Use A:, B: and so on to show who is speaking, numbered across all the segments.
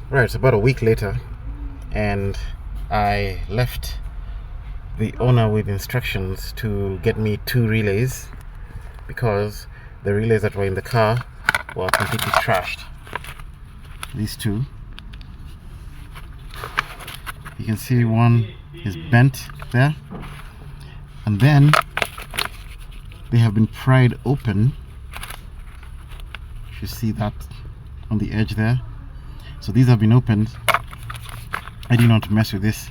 A: Right, it's about a week later, and I left the owner with instructions to get me 2 relays because the relays that were in the car were completely trashed. These 2. You can see one is bent there, and then they have been pried open. You see that on the edge there. So these have been opened. I didn't want to mess with this,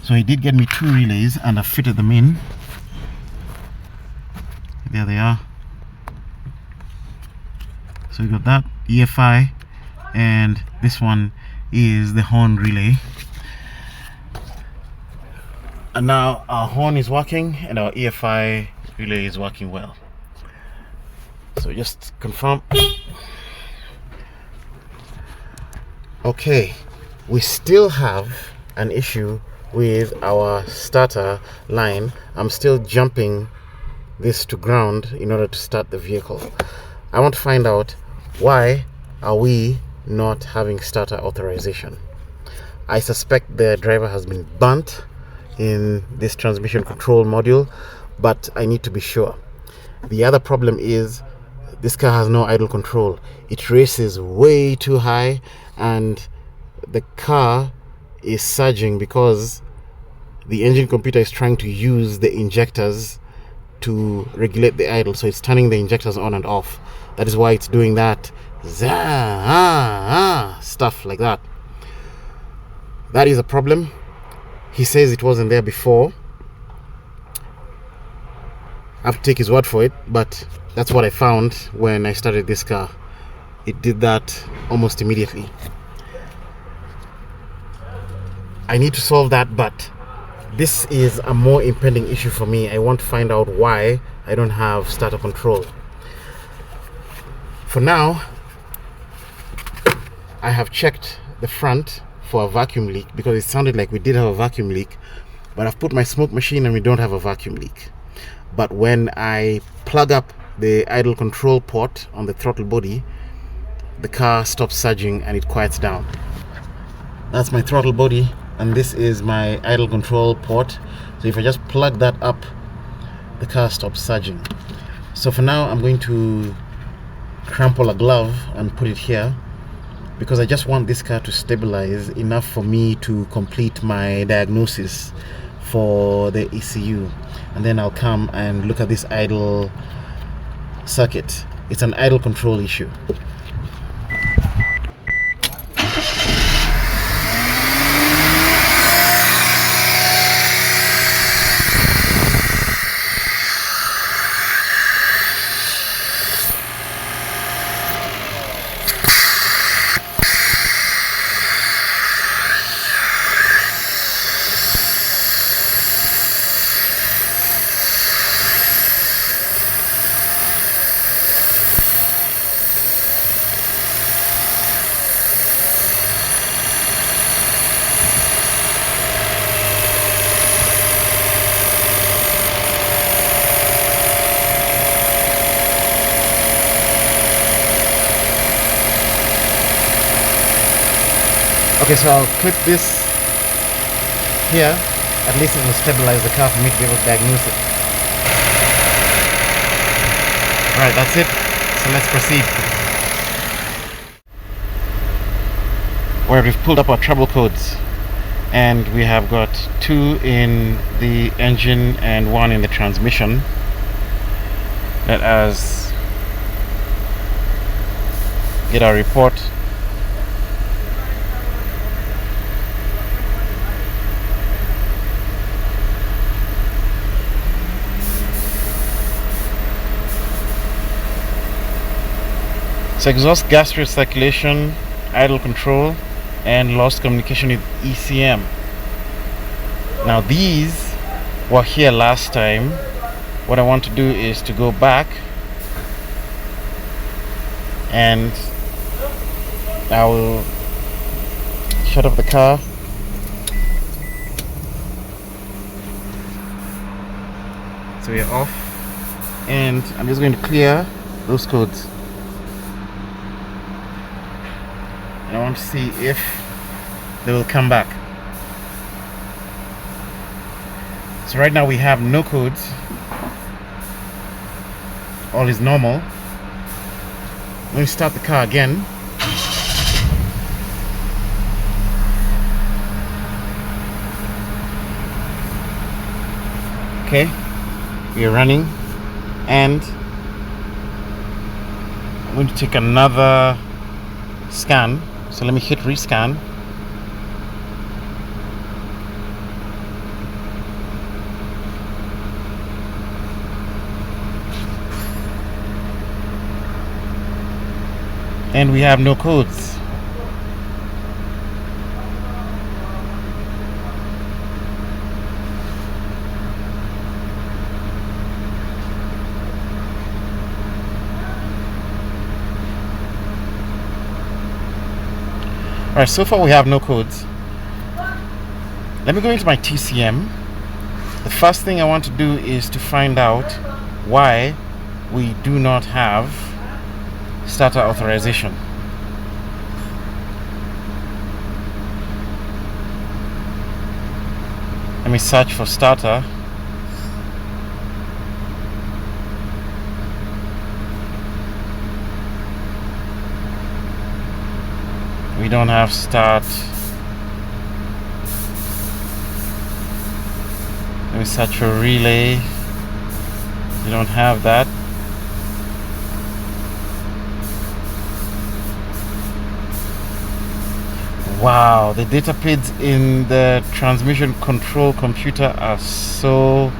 A: so he did get me 2 relays and I fitted them in. There they are. So we got that EFI, and this one is the horn relay. And now our horn is working and our EFI relay is working well. So just confirm. Okay, we still have an issue with our starter line. I'm still jumping this to ground in order to start the vehicle. I want to find out why are we not having starter authorization. I suspect the driver has been burnt in this transmission control module, but I need to be sure. The other problem is this car has no idle control. It races way too high and the car is surging because the engine computer is trying to use the injectors to regulate the idle, so it's turning the injectors on and off. That is why it's doing that stuff like that. That is a problem. He says it wasn't there before. I have to take his word for it, but that's what I found when I started this car. It did that almost immediately. I need to solve that, but this is a more impending issue for me. I want to find out why I don't have starter control. For now, I have checked the front for a vacuum leak because it sounded like we did have a vacuum leak, but I've put my smoke machine and we don't have a vacuum leak. But when I plug up the idle control port on the throttle body, the car stops surging and it quiets down. That's my throttle body, and this is my idle control port. So if I just plug that up, the car stops surging. So for now, I'm going to crumple a glove and put it here because I just want this car to stabilize enough for me to complete my diagnosis for the ECU, and then I'll come and look at this idle circuit. It's an idle control issue. Okay, so I'll clip this here. At least it will stabilize the car for me to be able to diagnose it. Alright, that's it. So let's proceed. Alright, we've pulled up our trouble codes, and we have got 2 in the engine and 1 in the transmission. Let us get our report. So exhaust gas recirculation, idle control, and lost communication with ECM. Now these were here last time. What I want to do is to go back and I will shut off the car. So we are off, and I'm just going to clear those codes. I want to see if they will come back. So right now we have no codes. All is normal. Let me start the car again. Okay, we are running, and I'm going to take another scan. So let me hit rescan. And we have no codes. Alright, so far we have no codes. Let me go into my TCM. The first thing I want to do is to find out why we do not have starter authorization. Let me search for starter. We don't have start. Let me search for relay. We don't have that. Wow, the data pads in the transmission control computer are so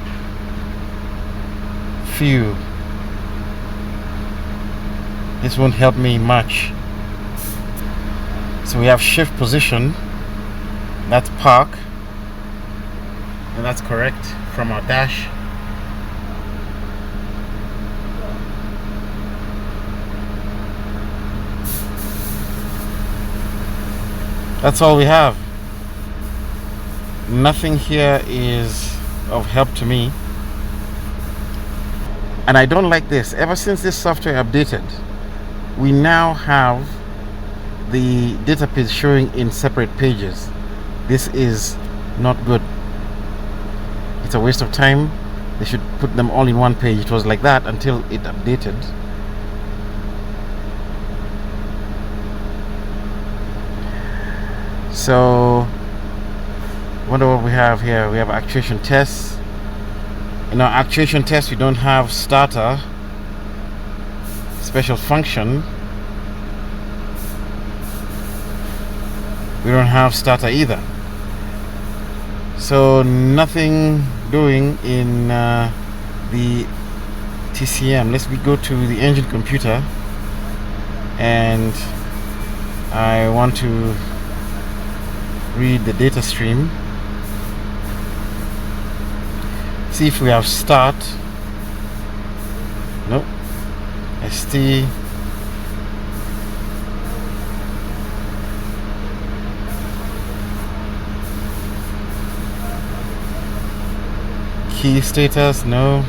A: few. This won't help me much. So we have shift position, that's park, and that's correct from our dash. That's all we have. Nothing here is of help to me. And I don't like this. Ever since this software updated, we now have the data pads showing in separate pages. This is not good. It's a waste of time. They should put them all in one page. It was like that until it updated. So, wonder what we have here. We have actuation tests. In our actuation test, we don't have starter, special function. We don't have starter either. So nothing doing in the TCM. Let's go to the engine computer, and I want to read the data stream. See if we have start. Nope. ST. Key status, no.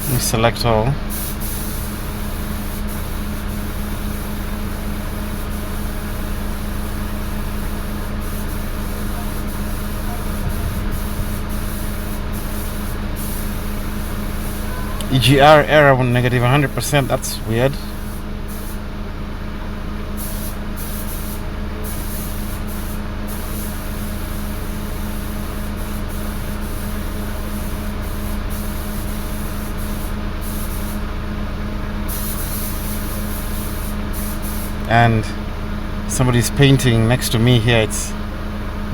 A: Let me select all. EGR error when negative 100%, that's weird. And somebody's painting next to me here. It's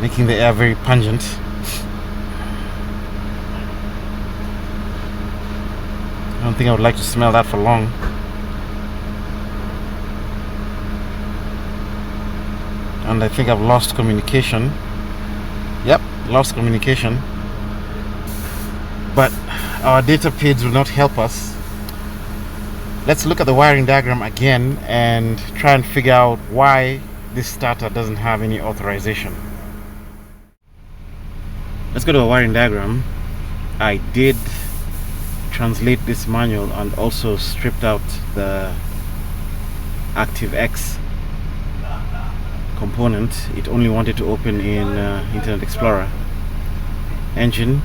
A: making the air very pungent. I don't think I would like to smell that for long. And I think I've lost communication. Yep, lost communication. But our data pads will not help us. Let's look at the wiring diagram again and try and figure out why this starter doesn't have any authorization. Let's go to a wiring diagram. I did translate this manual and also stripped out the ActiveX component. It only wanted to open in Internet Explorer. Engine,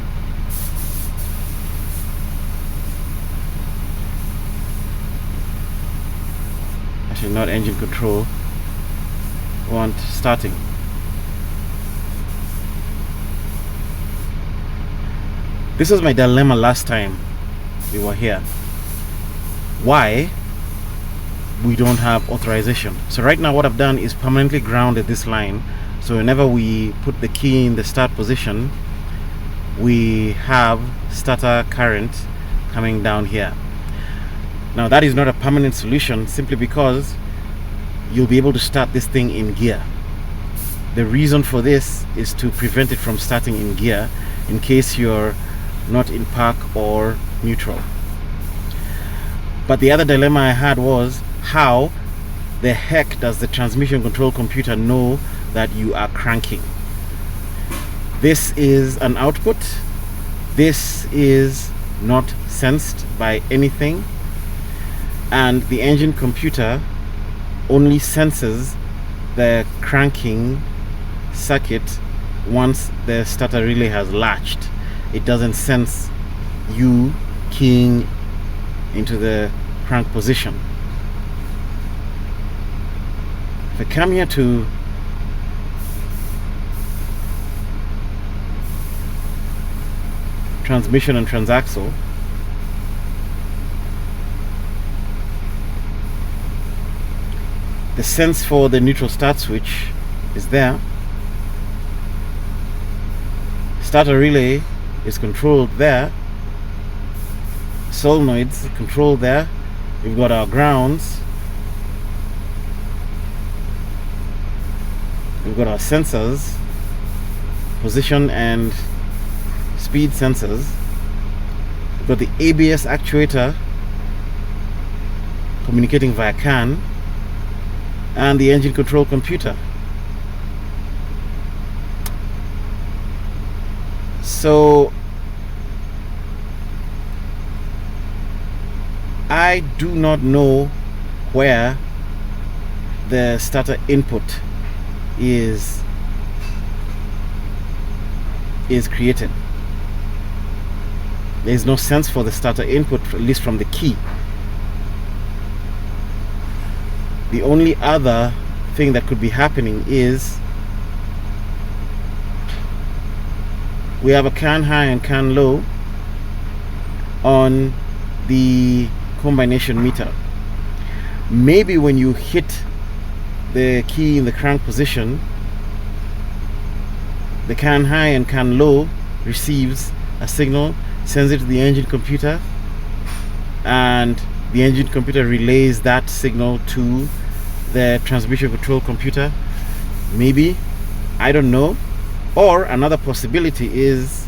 A: actually not engine control, want starting. This was my dilemma last time we were here. Why we don't have authorization? So right now what I've done is permanently grounded this line, so whenever we put the key in the start position, we have starter current coming down here. Now that is not a permanent solution, simply because you'll be able to start this thing in gear. The reason for this is to prevent it from starting in gear in case you're not in park or neutral. But the other dilemma I had was, how the heck does the transmission control computer know that you are cranking? This is an output. This is not sensed by anything, and the engine computer only senses the cranking circuit once the starter relay has latched. It doesn't sense you keying into the crank position. If I come here to transmission and transaxle, the sense for the neutral start switch is there. Starter relay is controlled there. Solenoids controlled there. We've got our grounds. We've got our sensors, position and speed sensors. We've got the ABS actuator communicating via CAN, and the engine control computer. So I do not know where the starter input is created. There is no sense for the starter input, at least from the key. The only other thing that could be happening is we have a CAN high and CAN low on the combination meter. Maybe when you hit the key in the crank position, the CAN high and CAN low receives a signal, sends it to the engine computer, and the engine computer relays that signal to the transmission control computer. Maybe, I don't know. Or another possibility is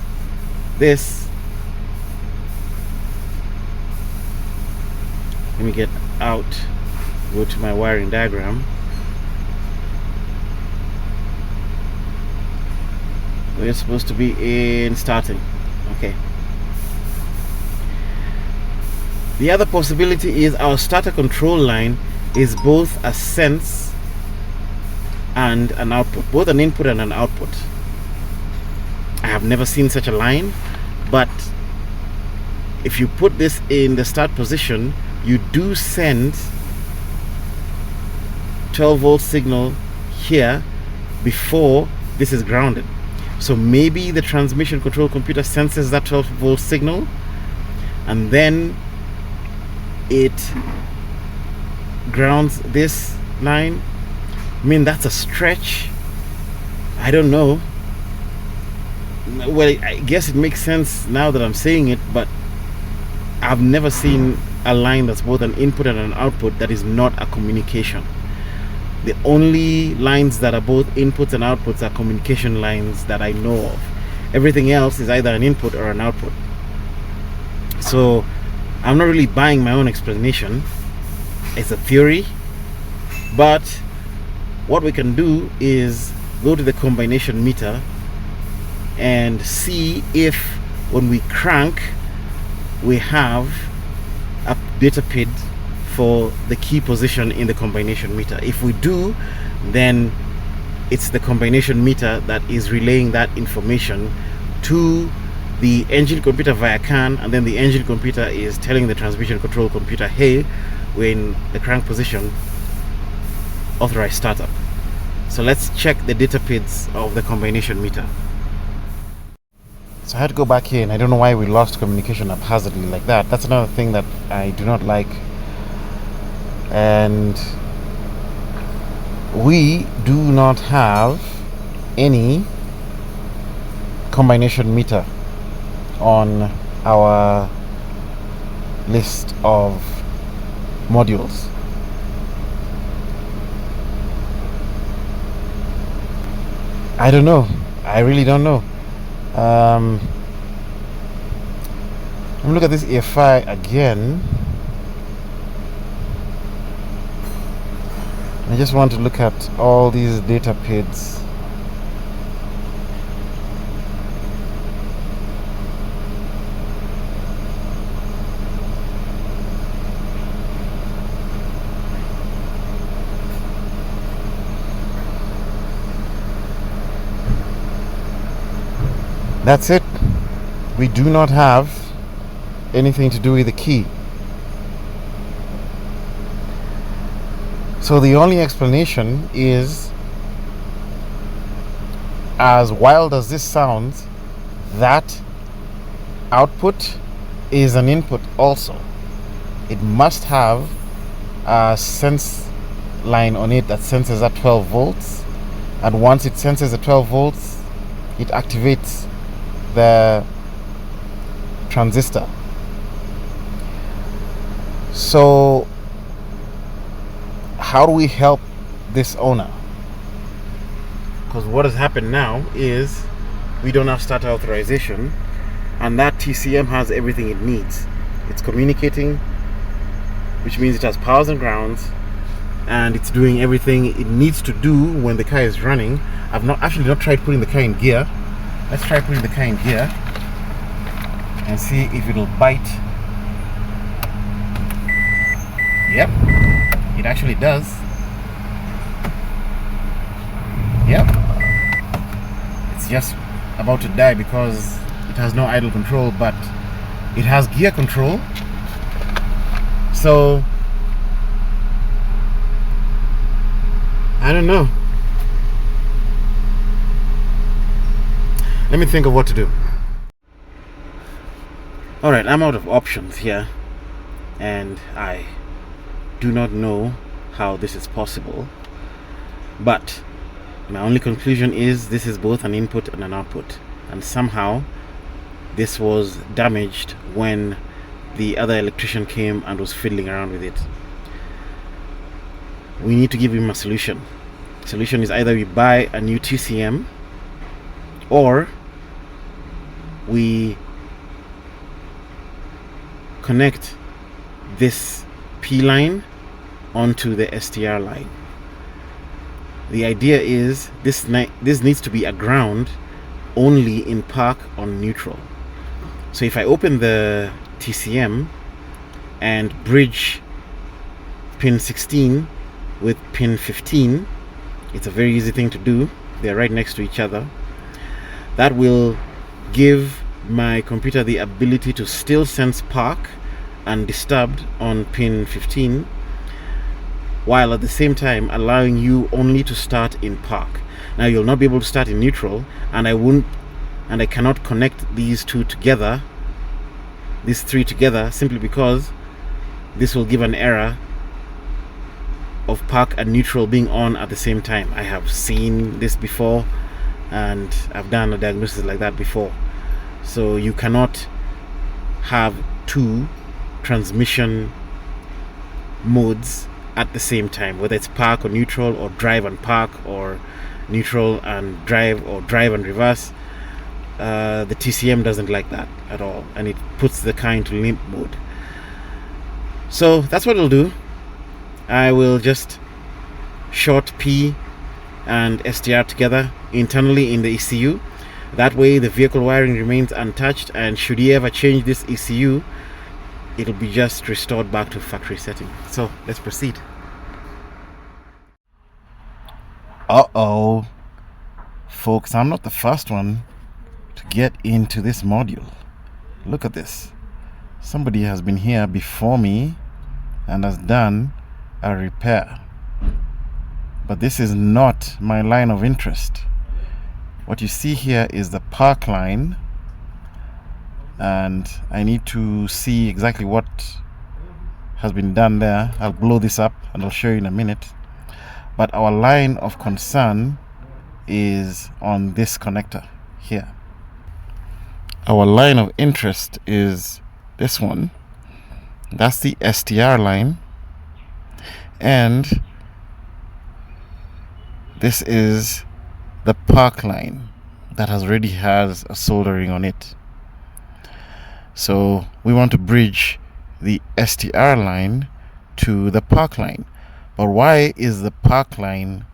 A: this. Let me get out, go to my wiring diagram. We're supposed to be in starting. Okay. The other possibility is our starter control line is both a sense and an output, both an input and an output. I have never seen such a line, but if you put this in the start position, you do send 12 volt signal here before this is grounded. So maybe the transmission control computer senses that 12 volt signal, and then it grounds this line. I mean, that's a stretch. I don't know. Well, I guess it makes sense now that I'm saying it, but I've never seen a line that's both an input and an output that is not a communication. The only lines that are both inputs and outputs are communication lines that I know of. Everything else is either an input or an output. So I'm not really buying my own explanation. It's a theory, but what we can do is go to the combination meter and see if when we crank we have a data PID for the key position in the combination meter. If we do, then it's the combination meter that is relaying that information to the engine computer via CAN, and then the engine computer is telling the transmission control computer, hey, we're in the crank position, authorize startup. So let's check the data PIDs of the combination meter. So I had to go back here, and I don't know why we lost communication haphazardly like that. That's another thing that I do not like. And we do not have any combination meter on our list of modules. I don't know. I really don't know. Let me look at this EFI again. I just want to look at all these data PIDs. That's it. We do not have anything to do with the key. So the only explanation is, as wild as this sounds, that output is an input also. It must have a sense line on it that senses at 12 volts, and once it senses at 12 volts, it activates the transistor. So how do we help this owner? Because what has happened now is we don't have starter authorization, and that TCM has everything it needs. It's communicating, which means it has powers and grounds, and it's doing everything it needs to do when the car is running. I've not tried putting the car in gear. Let's try putting the car in gear and see if it'll bite. Yep, it actually does. Yep, it's just about to die because it has no idle control, but it has gear control. So I don't know. Let me think of what to do. Alright, I'm out of options here, and I do not know how this is possible, but my only conclusion is this is both an input and an output, and somehow this was damaged when the other electrician came and was fiddling around with it. We need to give him a solution. The solution is either we buy a new TCM, or we connect this P line onto the STR line. The idea is this needs to be a ground only in park on neutral. So if I open the TCM and bridge pin 16 with pin 15, it's a very easy thing to do. They're right next to each other. That will give my computer the ability to still sense park and disturbed on pin 15, while at the same time allowing you only to start in park. Now you'll not be able to start in neutral, and I cannot connect these two together, these three together, simply because this will give an error of park and neutral being on at the same time. I have seen this before, and I've done a diagnosis like that before. So you cannot have two transmission modes at the same time, whether it's park or neutral, or drive and park, or neutral and drive, or drive and reverse. The TCM doesn't like that at all, and it puts the car into limp mode. So that's what it'll do. I will just short P and STR together internally in the ECU. That way the vehicle wiring remains untouched, and should he ever change this ECU, it'll be just restored back to factory setting. So let's proceed. Uh-oh, folks, I'm not the first one to get into this module. Look at this. Somebody has been here before me and has done a repair. But this is not my line of interest. What you see here is the park line, and I need to see exactly what has been done there. I'll blow this up and I'll show you in a minute. But our line of concern is on this connector here. Our line of interest is this one. That's the STR line, and this is the park line that already has a soldering on it. So we want to bridge the STR line to the park line. But why is the park line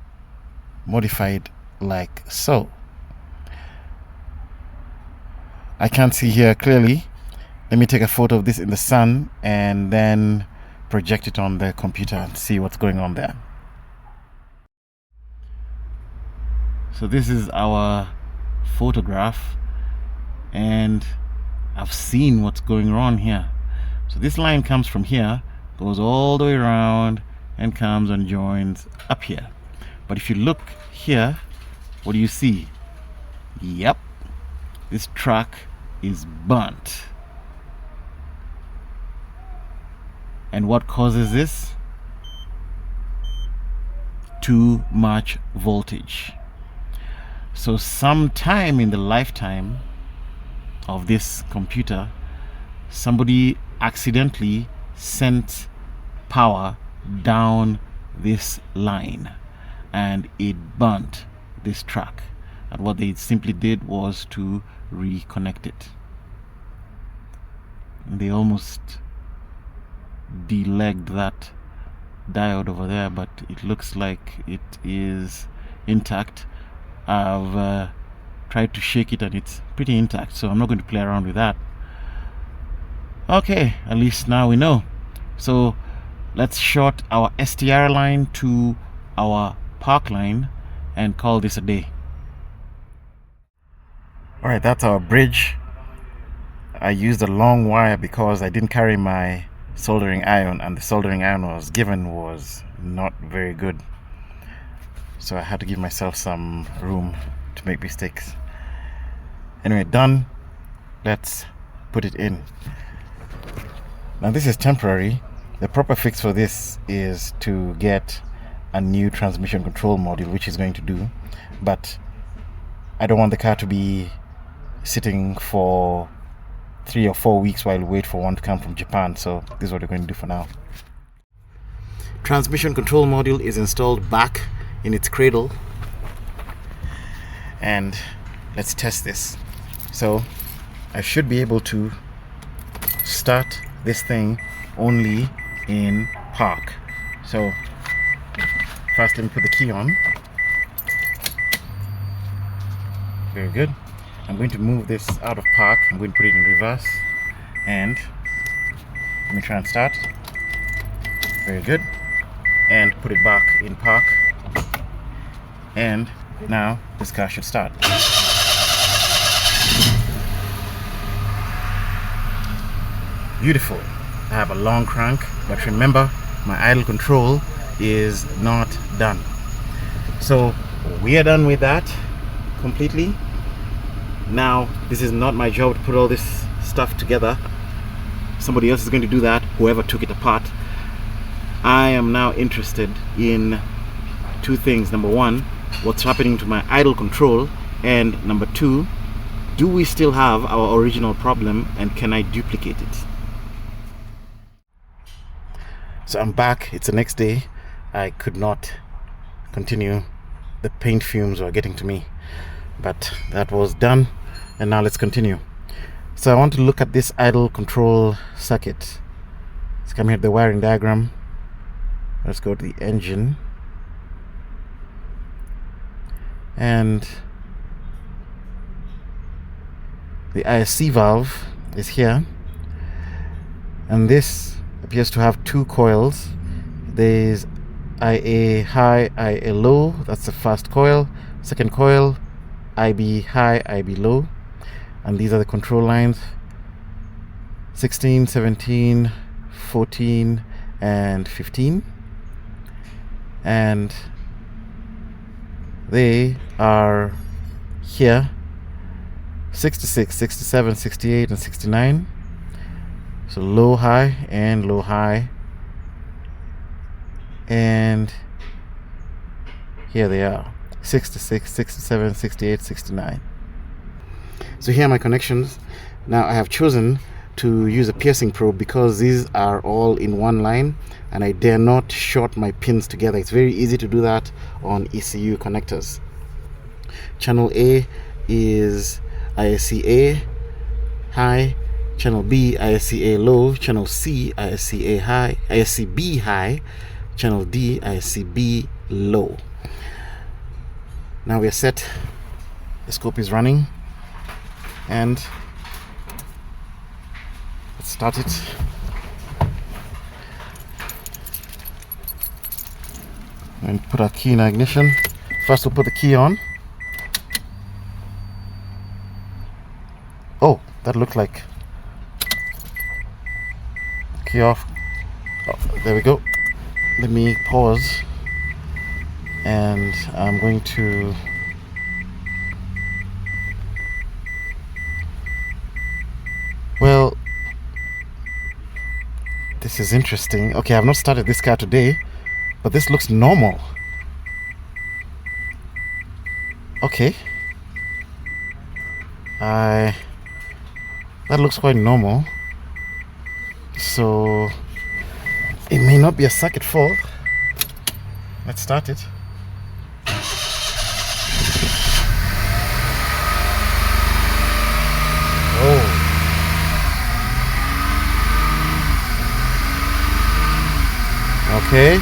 A: modified like so? I can't see here clearly. Let me take a photo of this in the sun and then project it on the computer and see what's going on there. So this is our photograph, and I've seen what's going on here. So this line comes from here, goes all the way around, and comes and joins up here. But if you look here, what do you see? Yep, this track is burnt. And what causes this? Too much voltage. So sometime in the lifetime of this computer, somebody accidentally sent power down this line and it burnt this track, and what they simply did was to reconnect it. And they almost delegged that diode over there, but it looks like it is intact. I've tried to shake it and it's pretty intact, so I'm not going to play around with that. Okay, at least now we know. So let's short our STR line to our park line and call this a day. Alright, that's our bridge. I used a long wire because I didn't carry my soldering iron, and the soldering iron I was given was not very good. So I had to give myself some room to make mistakes. Anyway, done. Let's put it in. Now this is temporary. The proper fix for this is to get a new transmission control module, which is going to do. But I don't want the car to be sitting for 3 or 4 weeks while we wait for one to come from Japan. So this is what we're going to do for now. Transmission control module is installed back in its cradle, and let's test this. So I should be able to start this thing only in park. So first let me put the key on. Very good. I'm going to move this out of park. I'm going to put it in reverse, and let me try and start. Very good. And put it back in park, and now this car should start. Beautiful. I have a long crank, but remember, my idle control is not done. So we are done with that completely. Now this is not my job to put all this stuff together. Somebody else is going to do that, whoever took it apart. I am now interested in two things. Number one, what's happening to my idle control, and number two, do we still have our original problem, and can I duplicate it? So I'm back. It's the next day. I could not continue. The paint fumes were getting to me, but that was done, and now let's continue. So I want to look at this idle control circuit. Let's come here to the wiring diagram. Let's go to the engine, and the ISC valve is here. and this appears to have two coils. There's IA high, IA low. That's the first coil. Second coil, IB high, IB low. And these are the control lines: 16, 17, 14, and 15. And they are here: 66, 67, 68, and 69. So low, high, and low, high. And here they are: 66, 67, 68, 69. So here are my connections. Now I have chosen to use a piercing probe because these are all in one line and I dare not short my pins together. It's very easy to do that on ECU connectors. Channel A is ISCA high, channel B ISCA low, channel C ISCA high, ISCB high, channel D ISCB low. Now we are set. The scope is running, and let's start it. And put our key in ignition. First we'll put the key on. Oh, that looked like key off. Oh, there we go. Let me pause, and I'm going to this is interesting. Okay, I've not started this car today, but this looks normal. Okay. That looks quite normal. So it may not be a circuit fault. Let's start it. Oh. Okay.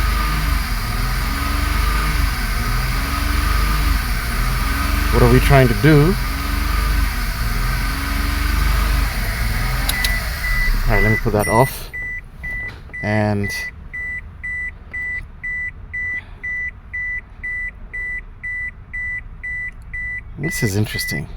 A: What are we trying to do? Alright, let me put that off. And this is interesting.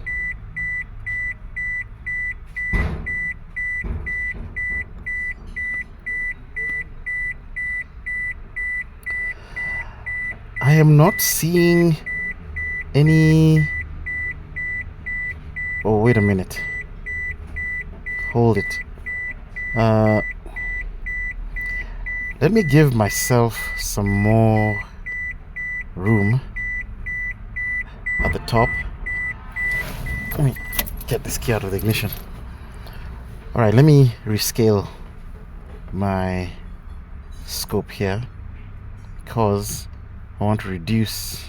A: I am not seeing any. Oh, wait a minute. Hold it. Let me give myself some more room at the top. Let me get this key out of the ignition. Alright, let me rescale my scope here because I want to reduce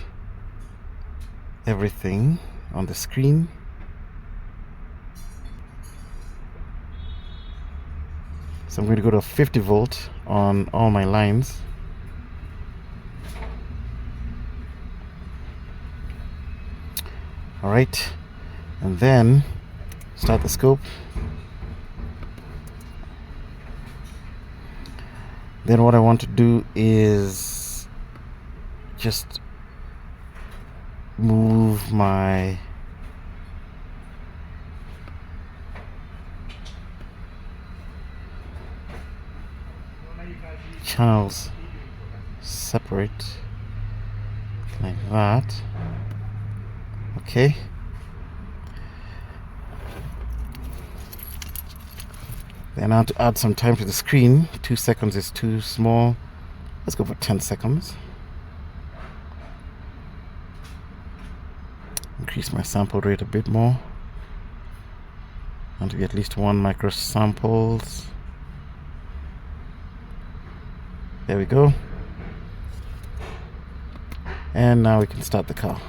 A: everything on the screen. So I'm going to go to 50 volt on all my lines. Alright, and then start the scope. Then what I want to do is just move my channels separate like that. Okay. Then I have to add some time to the screen. 2 seconds is too small. Let's go for 10 seconds. Increase my sample rate a bit more. I want to get at least 1 micro samples. There we go. And now we can start the car.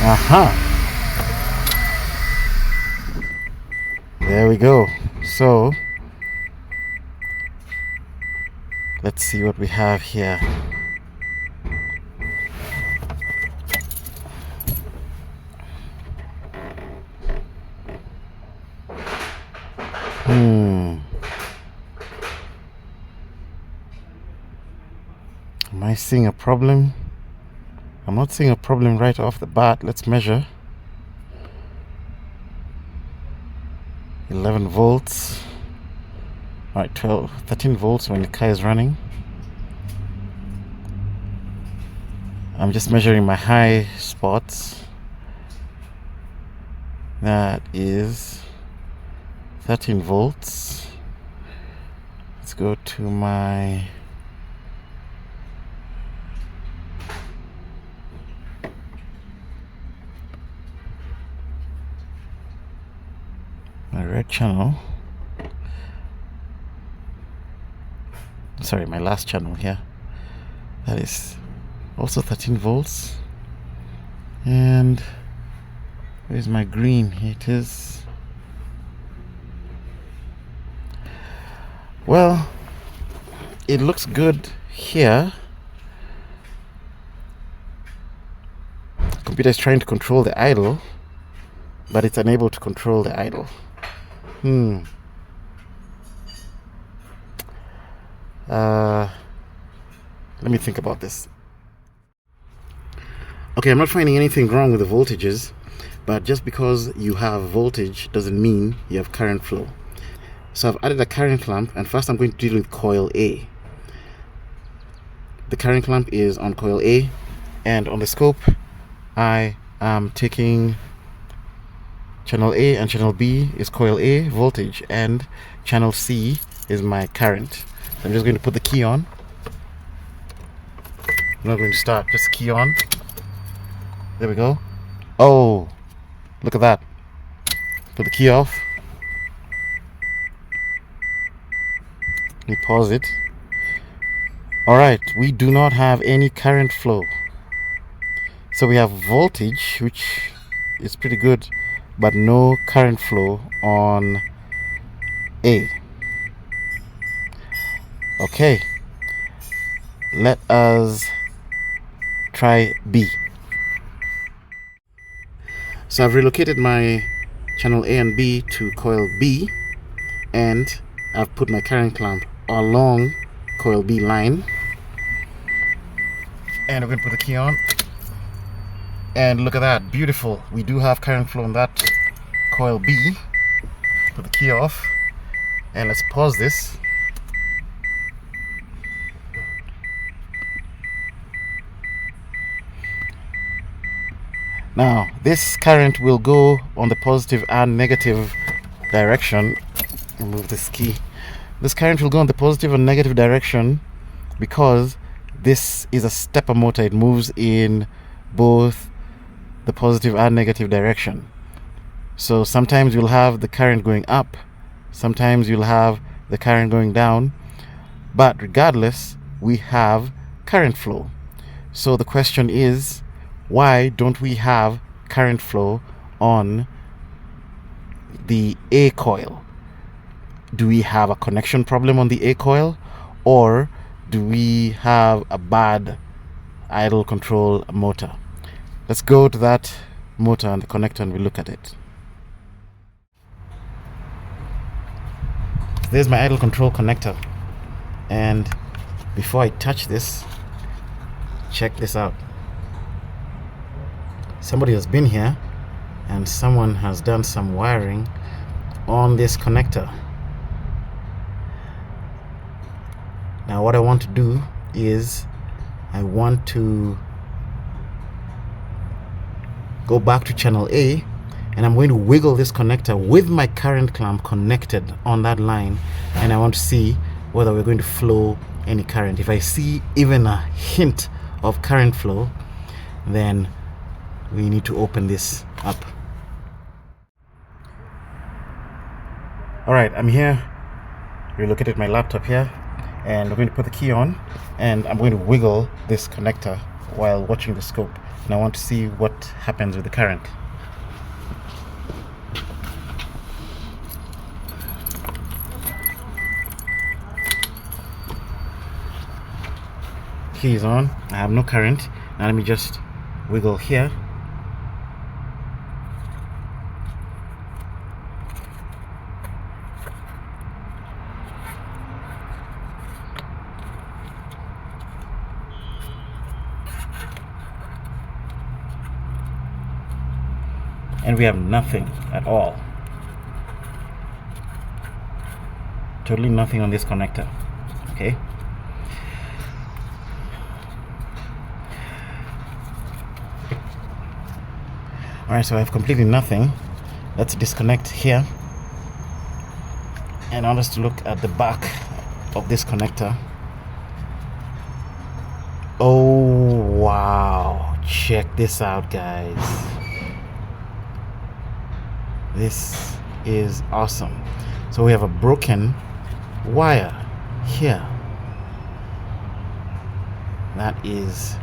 A: Aha! There we go. So let's see what we have here. Am I seeing a problem? I'm not seeing a problem right off the bat. Let's measure. 11 volts. Alright, 13 volts when the car is running. I'm just measuring my high spots. That is 13 volts. Let's go to my red channel. Sorry, my last channel here. That is also 13 volts. And where's my green? Here it is. Well, it looks good here. The computer is trying to control the idle, but it's unable to control the idle. Let me think about this. Okay, I'm not finding anything wrong with the voltages, but just because you have voltage doesn't mean you have current flow. So I've added a current clamp, and first I'm going to deal with coil A. The current clamp is on coil A, and on the scope I am taking channel A and channel B is coil A voltage, and channel C is my current. So I'm just going to put the key on. I'm not going to start, just key on. There we go. Oh, look at that. Put the key off. Let me pause it. Alright, we do not have any current flow. So we have voltage, which is pretty good, but no current flow on A. Okay, let us try B. So I've relocated my channel A and B to coil B, and I've put my current clamp along coil B line, and we're going to put the key on, and look at that, beautiful. We do have current flow on that coil B. Put the key off, and let's pause this. Now this current will go on the positive and negative direction. Remove this key. This current will go in the positive and negative direction because this is a stepper motor. It moves in both the positive and negative direction. So sometimes you'll have the current going up, sometimes you'll have the current going down, but regardless, we have current flow. So the question is, why don't we have current flow on the A coil? Do we have a connection problem on the A coil, or do we have a bad idle control motor? Let's go to that motor and the connector and we look at it. There's my idle control connector, and before I touch this, check this out. Somebody has been here and someone has done some wiring on this connector. Now what I want to do is I want to go back to channel A, and I'm going to wiggle this connector with my current clamp connected on that line, and I want to see whether we're going to flow any current. If I see even a hint of current flow, then we need to open this up. Alright, I'm here, relocated my laptop here, and I'm going to put the key on, and I'm going to wiggle this connector while watching the scope, and I want to see what happens with the current. Key is on. I have no current. Now let me just wiggle here. And we have nothing at all. Totally nothing on this connector. Okay. Alright, so I have completely nothing. Let's disconnect here. And I want us to look at the back of this connector. Oh wow. Check this out, guys. This is awesome. So we have a broken wire here. That is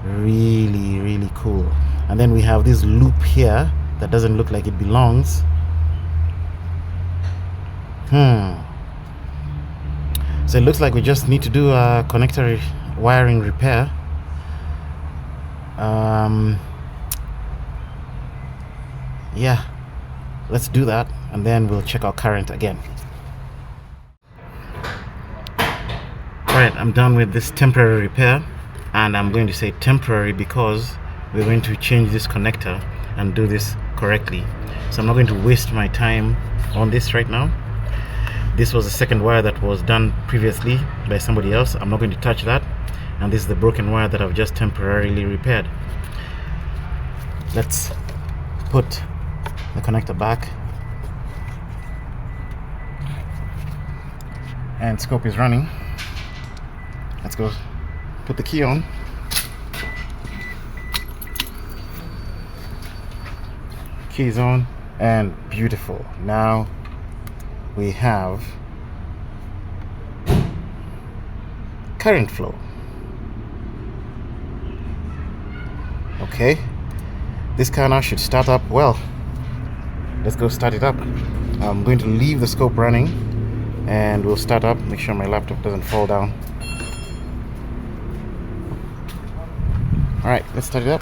A: really, really cool. And then we have this loop here that doesn't look like it belongs. So it looks like we just need to do a connector wiring repair. Yeah, let's do that, and then we'll check our current again. Alright, I'm done with this temporary repair, and I'm going to say temporary because we're going to change this connector and do this correctly. So I'm not going to waste my time on this right now. This was the second wire that was done previously by somebody else. I'm not going to touch that, and this is the broken wire that I've just temporarily repaired. Let's put the connector back, and scope is running. Let's go put the key on. Key is on, and beautiful. Now we have current flow. Okay, this car now should start up well. Let's go start it up. I'm going to leave the scope running and we'll start up. Make sure my laptop doesn't fall down. Alright, let's start it up.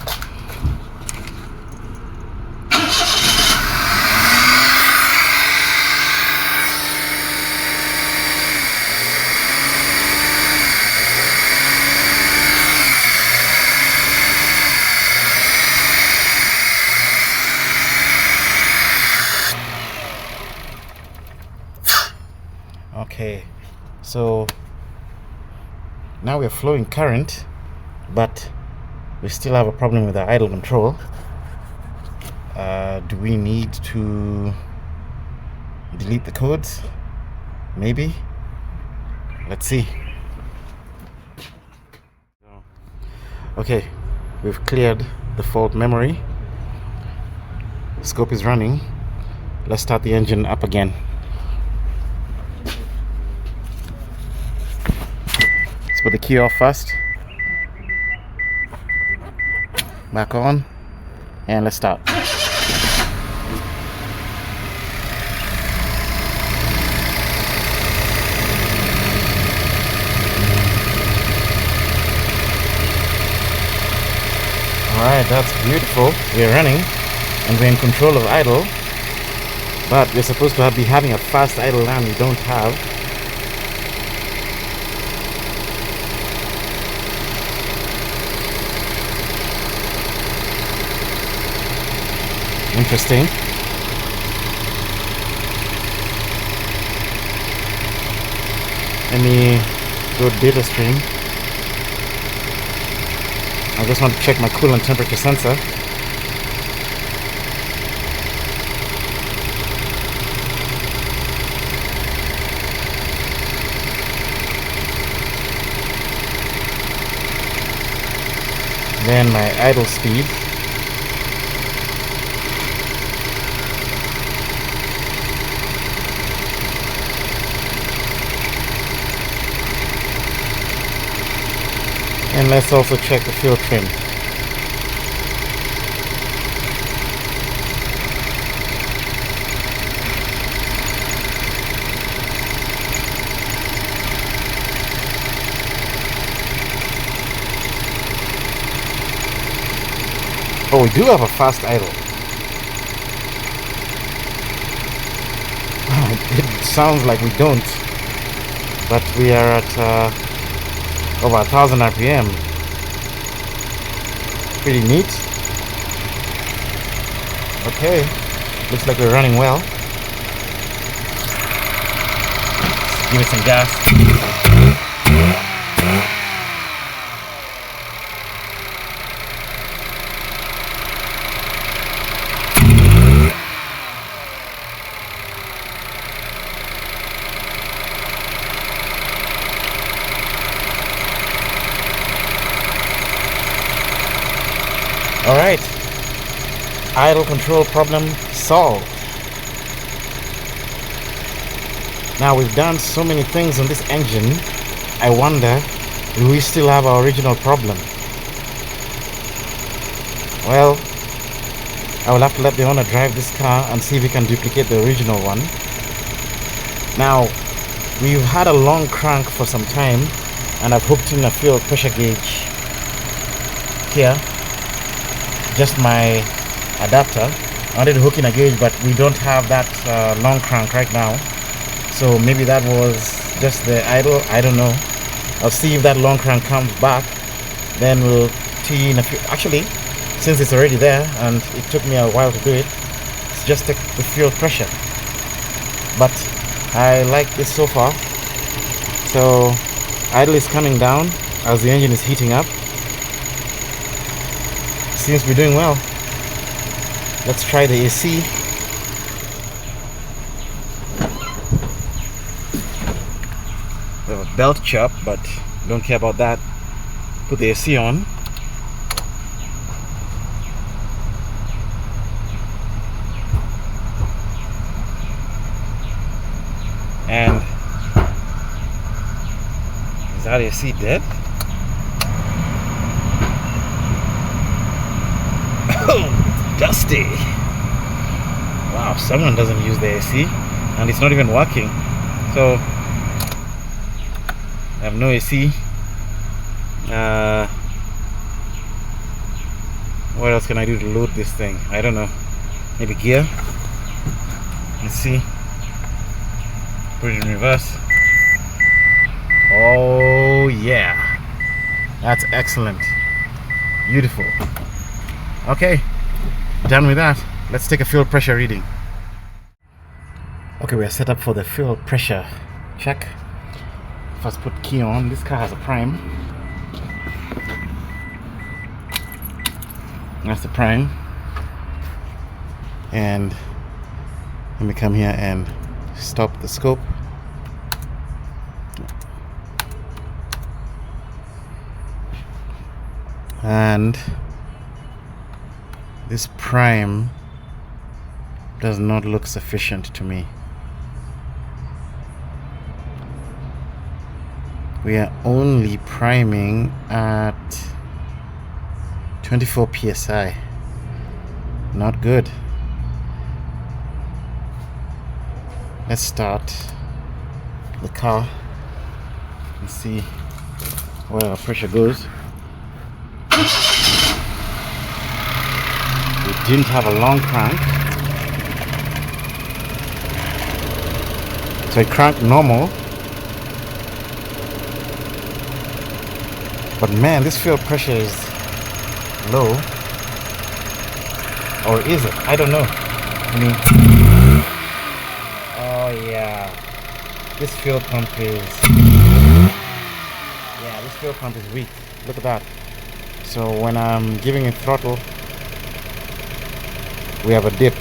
A: Okay, so now we're flowing current, but we still have a problem with the idle control. Do we need to delete the codes? Maybe. Let's see. Okay, we've cleared the fault memory. Scope is running. Let's start the engine up again. Let's put the key off first. Back on, and let's start. Alright, that's beautiful. We're running and we're in control of idle, but we're supposed to be having a fast idle and we don't have. Interesting. Let me go data stream. I just want to check my coolant temperature sensor. Then my idle speed. And let's also check the fuel trim. Oh, we do have a fast idle. It sounds like we don't, but we are at over 1,000 RPM. Pretty neat. Okay, looks like we're running well. Let's give it some gas. Alright, idle control problem solved. Now we've done so many things on this engine, I wonder, will we still have our original problem? Well, I will have to let the owner drive this car and see if we can duplicate the original one. Now, we've had a long crank for some time, and I've hooked in a fuel pressure gauge here. Just my adapter. I wanted to hook in a gauge, but we don't have that long crank right now, so maybe that was just the idle. I don't know. I'll see if that long crank comes back, then we'll tee in a few. Actually, since it's already there and it took me a while to do it, it's just the fuel pressure. But I like this so far. So idle is coming down as the engine is heating up. Seems to be doing well. Let's try the AC. We have a belt chop, but don't care about that. Put the AC on. And is that AC dead? Dusty. Wow, someone doesn't use the AC and it's not even working. So I have no AC. What else can I do to load this thing? I don't know. Maybe gear. Let's see. Put it in reverse. Oh yeah, that's excellent. Beautiful. Okay, done with that. Let's take a fuel pressure reading. Okay, we are set up for the fuel pressure check. First put key on. This car has a prime. That's the prime. And let me come here and stop the scope. And this prime does not look sufficient to me. We are only priming at 24 psi. Not good. Let's start the car and see where our pressure goes. We didn't have a long crank, so I cranked normal. But man, this fuel pressure is low. Or is it? I don't know. I mean, oh yeah, this fuel pump is, this fuel pump is weak. Look at that. So when I'm giving it throttle, we have a dip.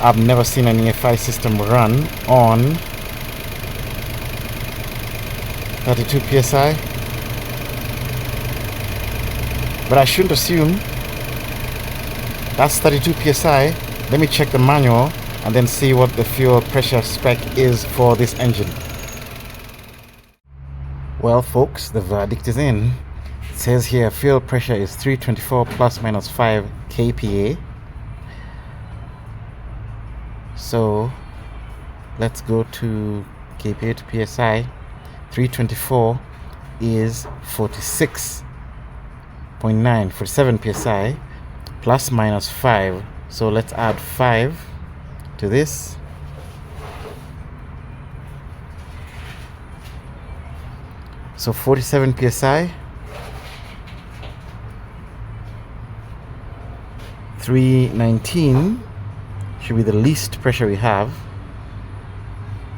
A: I've never seen an EFI system run on 32 psi, but I shouldn't assume that's 32 psi. Let me check the manual and then see what the fuel pressure spec is for this engine. Well folks, the verdict is in. It says here fuel pressure is 324 plus minus 5 kPa. So let's go to kPa to psi. 324 is 46.9, 47 psi. plus minus 5. So let's add 5 to this. So 47 psi. 319 should be the least pressure we have,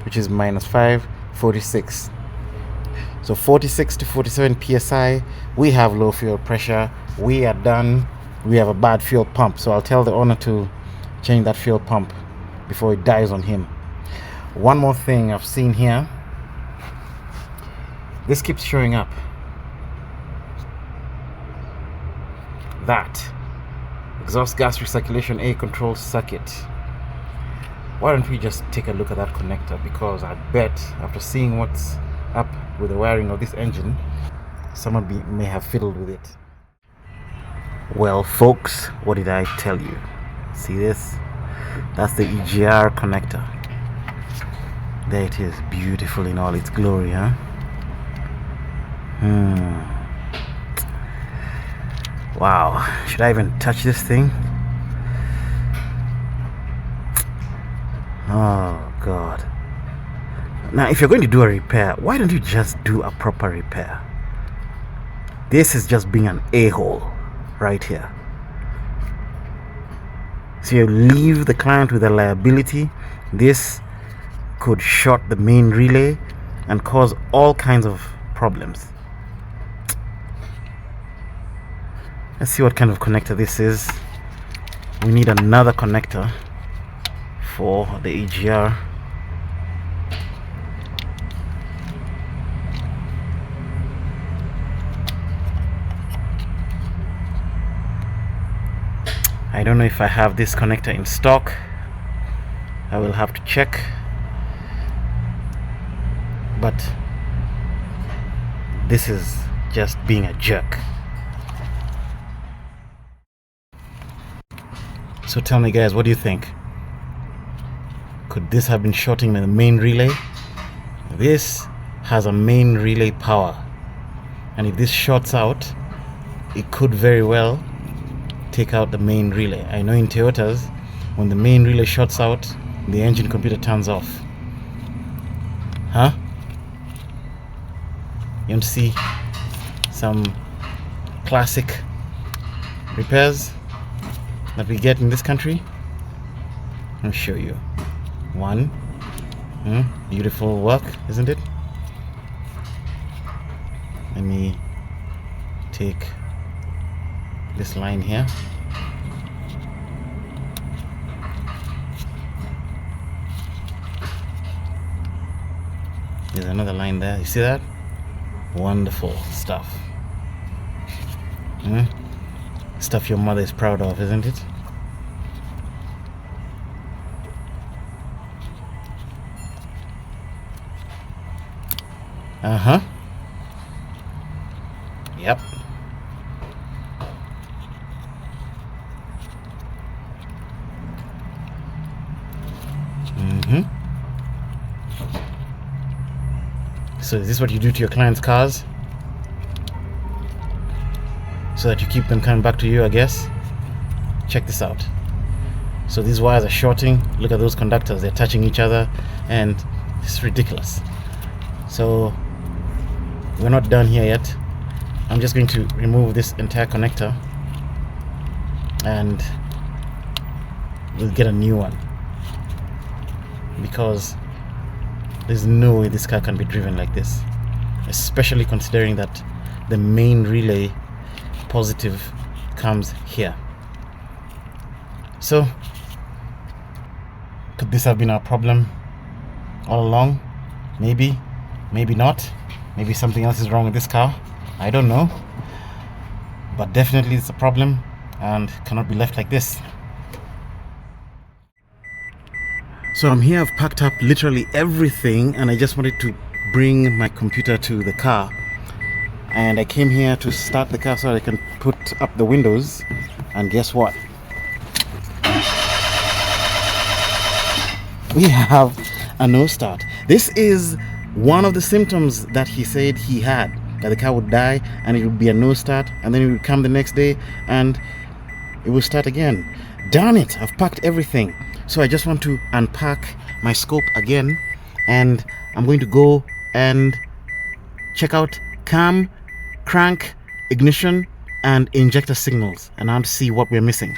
A: which is minus 5, 46. So 46 to 47 psi, we have low fuel pressure. We are done. We have a bad fuel pump. So I'll tell the owner to change that fuel pump before it dies on him. One more thing I've seen here. This keeps showing up. That exhaust gas recirculation A control circuit. Why don't we just take a look at that connector? Because I bet after seeing what's up with the wiring of this engine, someone may have fiddled with it. Well folks, what did I tell you? See this? That's the EGR connector. There it is, beautiful in all its glory, huh? Wow, should I even touch this thing? Oh God. Now if you're going to do a repair, why don't you just do a proper repair? This is just being an a-hole right here. So you leave the client with a liability. This could short the main relay and cause all kinds of problems. Let's see what kind of connector this is. We need another connector for the EGR. I don't know if I have this connector in stock. I will have to check. But this is just being a jerk. So tell me guys, what do you think? Could this have been shorting the main relay? This has a main relay power, and if this shorts out, it could very well take out the main relay. I know in Toyotas, when the main relay shorts out, the engine computer turns off. Huh? You want to see some classic repairs that we get in this country? I'll show you one. Beautiful work, isn't it? Let me take this line here. There's another line there. You see that? Wonderful stuff. Stuff your mother is proud of, isn't it? Yep. So is this what you do to your clients' cars? So that you keep them coming back to you, I guess? Check this out. So these wires are shorting. Look at those conductors, they're touching each other, and it's ridiculous. So we're not done here yet. I'm just going to remove this entire connector and we'll get a new one, because there's no way this car can be driven like this, especially considering that the main relay positive comes here. So could this have been our problem all along? Maybe, maybe not. Maybe something else is wrong with this car. I don't know, but definitely it's a problem and cannot be left like this. So I'm here, I've packed up literally everything, and I just wanted to bring my computer to the car, and I came here to start the car so I can put up the windows, and guess what? We have a no start. This is one of the symptoms that he said he had, that the car would die and it would be a no start, and then it would come the next day and it will start again. Darn it, I've packed everything. So I just want to unpack my scope again, and I'm going to go and check out cam, crank, ignition, and injector signals, and I'll see what we're missing.